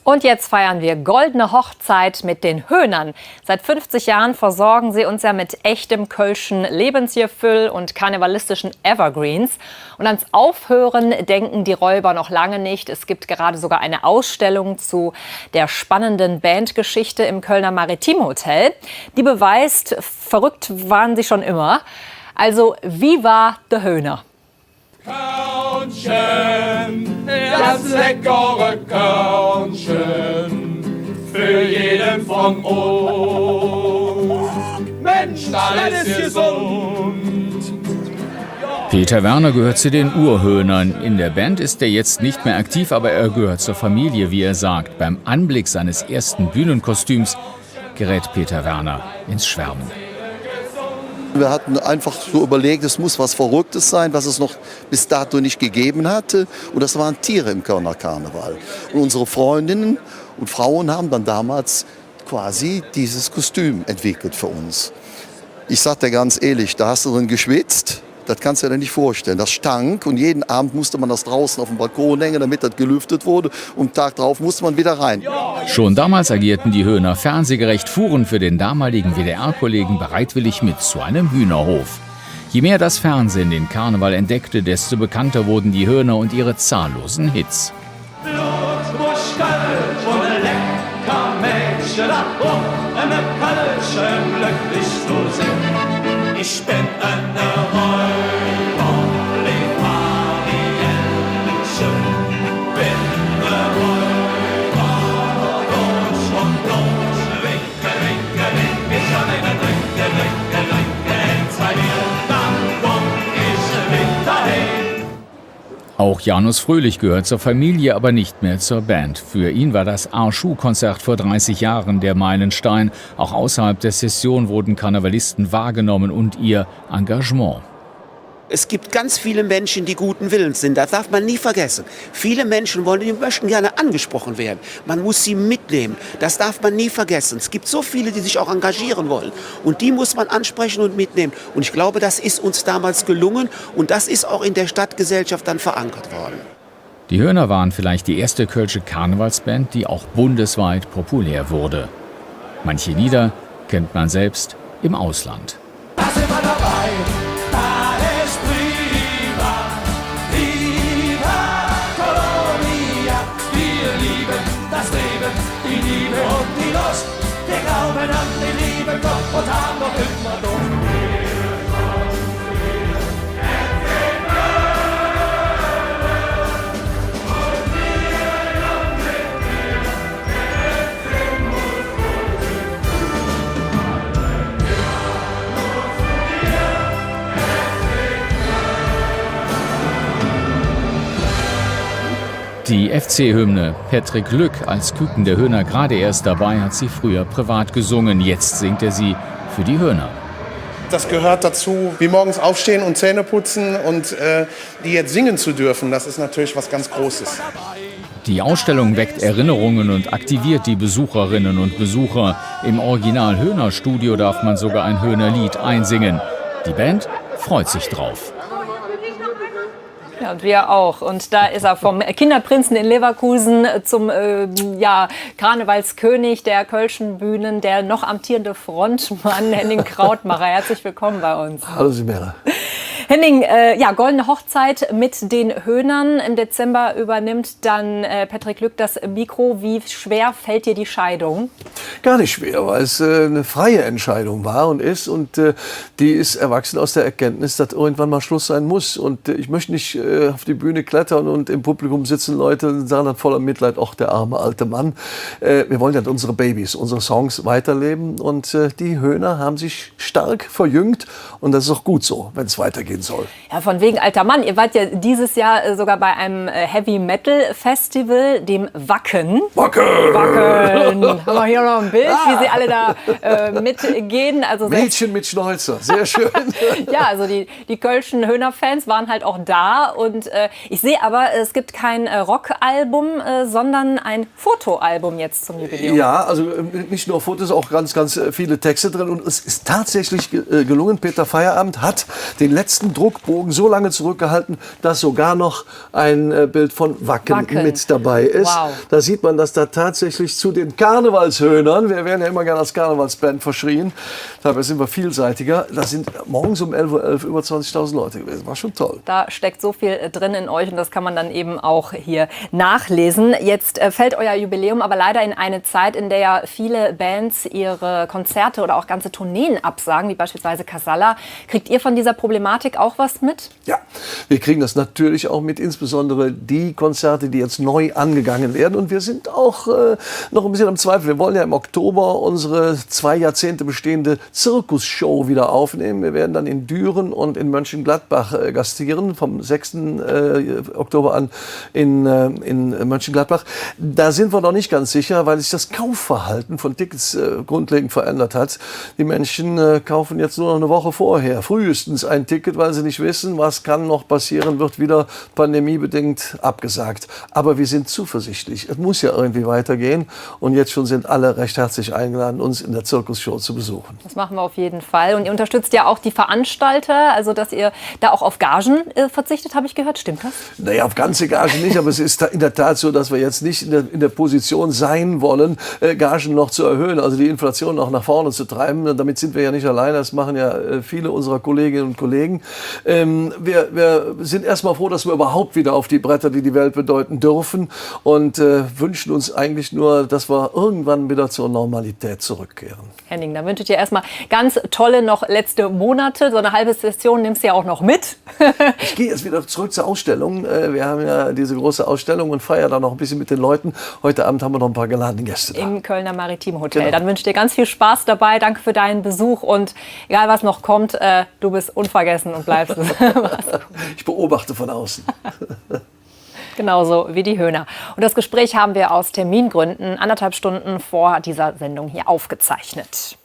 Und jetzt feiern wir goldene Hochzeit mit den Höhnern. Seit 50 Jahren versorgen sie uns ja mit echtem kölschen Lebensgefühl und karnevalistischen Evergreens. Und ans Aufhören denken die Räuber noch lange nicht. Es gibt gerade sogar eine Ausstellung zu der spannenden Bandgeschichte im Kölner Maritim Hotel. Die beweist, verrückt waren sie schon immer. Also, wie war der Höhner? Körnchen, das leckere Körnchen, für jeden von uns. Mensch, alles gesund. Peter Werner gehört zu den Urhöhnern. In der Band ist er jetzt nicht mehr aktiv, aber er gehört zur Familie, wie er sagt. Beim Anblick seines ersten Bühnenkostüms gerät Peter Werner ins Schwärmen. Wir hatten einfach so überlegt, es muss was Verrücktes sein, was es noch bis dato nicht gegeben hatte. Und das waren Tiere im Kölner Karneval. Und unsere Freundinnen und Frauen haben dann damals quasi dieses Kostüm entwickelt für uns. Ich sag dir ganz ehrlich, da hast du drin geschwitzt. Das kannst du dir nicht vorstellen. Das stank und jeden Abend musste man das draußen auf dem Balkon hängen, damit das gelüftet wurde. Und am Tag drauf musste man wieder rein. Schon damals agierten die Höhner fernsehgerecht, fuhren für den damaligen WDR-Kollegen bereitwillig mit zu einem Hühnerhof. Je mehr das Fernsehen den Karneval entdeckte, desto bekannter wurden die Höhner und ihre zahllosen Hits. Ich bin eine Räuber, leb Marienchen, bin eine Räuber, durch und durch, winke, winke, winke, ich an einen Rinke, Rinke, Rinke, zwei mir, dann komm ich wieder hin. Auch Janus Fröhlich gehört zur Familie, aber nicht mehr zur Band. Für ihn war das Arschuh-Konzert vor 30 Jahren der Meilenstein. Auch außerhalb der Session wurden Karnevalisten wahrgenommen und ihr Engagement. Es gibt ganz viele Menschen, die guten Willens sind. Das darf man nie vergessen. Viele Menschen möchten gerne angesprochen werden. Man muss sie mitnehmen. Das darf man nie vergessen. Es gibt so viele, die sich auch engagieren wollen. Und die muss man ansprechen und mitnehmen. Und ich glaube, das ist uns damals gelungen. Und das ist auch in der Stadtgesellschaft dann verankert worden. Die Höhner waren vielleicht die erste kölsche Karnevalsband, die auch bundesweit populär wurde. Manche Lieder kennt man selbst im Ausland. Da sind wir dabei. Da ist prima. Viva Colonia. Wir lieben das Leben, die Liebe und die Lust. Wir glauben an den lieben Gott und haben noch immer Lust. Die FC-Hymne Patrick Lück als Küken der Höhner gerade erst dabei, hat sie früher privat gesungen. Jetzt singt er sie für die Höhner. Das gehört dazu, wie morgens aufstehen und Zähne putzen und die jetzt singen zu dürfen, das ist natürlich was ganz Großes. Die Ausstellung weckt Erinnerungen und aktiviert die Besucherinnen und Besucher. Im Original-Höhner-Studio darf man sogar ein Höhnerlied einsingen. Die Band freut sich drauf. Ja, und wir auch. Und da ist er vom Kinderprinzen in Leverkusen zum Karnevalskönig der kölschen Bühnen, der noch amtierende Frontmann Henning Krautmacher. Herzlich willkommen bei uns. Hallo Simera. Henning, goldene Hochzeit mit den Höhnern. Im Dezember übernimmt dann Patrick Lück das Mikro. Wie schwer fällt dir die Scheidung? Gar nicht schwer, weil es eine freie Entscheidung war und ist. Und die ist erwachsen aus der Erkenntnis, dass irgendwann mal Schluss sein muss. Und ich möchte nicht auf die Bühne klettern und im Publikum sitzen Leute und sagen dann voller Mitleid, ach, der arme alte Mann. Wir wollen ja unsere Babys, unsere Songs weiterleben. Und die Höhner haben sich stark verjüngt. Und das ist auch gut so, wenn es weitergehen soll. Ja, von wegen alter Mann. Ihr wart ja dieses Jahr sogar bei einem Heavy-Metal-Festival, dem Wacken. Wacken! Haben wir hier noch ein Bild, wie sie alle da mitgehen. Also Mädchen mit Schnäuzer, sehr schön. Ja, also die kölschen Höhner-Fans waren halt auch da. Und ich sehe aber, es gibt kein Rockalbum, sondern ein Fotoalbum jetzt zum Jubiläum. Ja, also nicht nur Fotos, auch ganz viele Texte drin. Und es ist tatsächlich gelungen. Peter Feierabend hat den letzten diesem Druckbogen so lange zurückgehalten, dass sogar noch ein Bild von Wacken mit dabei ist. Wow. Da sieht man, dass da tatsächlich zu den Karnevalshöhnern, wir werden ja immer gerne als Karnevalsband verschrien, dabei sind wir vielseitiger, da sind morgens um 11:11 Uhr über 20.000 Leute gewesen. War schon toll. Da steckt so viel drin in euch und das kann man dann eben auch hier nachlesen. Jetzt fällt euer Jubiläum aber leider in eine Zeit, in der ja viele Bands ihre Konzerte oder auch ganze Tourneen absagen, wie beispielsweise Casalla. Kriegt ihr von dieser Problematik auch was mit? Ja, wir kriegen das natürlich auch mit, insbesondere die Konzerte, die jetzt neu angegangen werden. Und wir sind auch noch ein bisschen am Zweifel. Wir wollen ja im Oktober unsere 2 Jahrzehnte bestehende Zirkusshow wieder aufnehmen. Wir werden dann in Düren und in Mönchengladbach gastieren, vom 6. Oktober an in Mönchengladbach. Da sind wir noch nicht ganz sicher, weil sich das Kaufverhalten von Tickets grundlegend verändert hat. Die Menschen kaufen jetzt nur noch eine Woche vorher, frühestens ein Ticket, weil sie nicht wissen, was kann noch passieren, wird wieder pandemiebedingt abgesagt. Aber wir sind zuversichtlich. Es muss ja irgendwie weitergehen. Und jetzt schon sind alle recht herzlich eingeladen, uns in der Zirkusshow zu besuchen. Das machen wir auf jeden Fall. Und ihr unterstützt ja auch die Veranstalter, also dass ihr da auch auf Gagen verzichtet, habe ich gehört. Stimmt das? Naja, auf ganze Gagen nicht, aber es ist in der Tat so, dass wir jetzt nicht in der Position sein wollen, Gagen noch zu erhöhen, also die Inflation noch nach vorne zu treiben. Und damit sind wir ja nicht alleine, das machen ja viele unserer Kolleginnen und Kollegen. Wir sind erstmal froh, dass wir überhaupt wieder auf die Bretter, die die Welt bedeuten, dürfen und wünschen uns eigentlich nur, dass wir irgendwann wieder zur Normalität zurückkehren. Henning, dann wünsche ich dir erstmal ganz tolle noch letzte Monate. So eine halbe Session nimmst du ja auch noch mit. Ich gehe jetzt wieder zurück zur Ausstellung. Wir haben ja diese große Ausstellung und feiern da noch ein bisschen mit den Leuten. Heute Abend haben wir noch ein paar geladene Gäste da. Im Kölner Maritim Hotel. Genau. Dann wünsche ich dir ganz viel Spaß dabei. Danke für deinen Besuch und egal was noch kommt, du bist unvergessen und bleibst es. Ich beobachte von außen. Genauso wie die Höhner. Und das Gespräch haben wir aus Termingründen 1,5 Stunden vor dieser Sendung hier aufgezeichnet.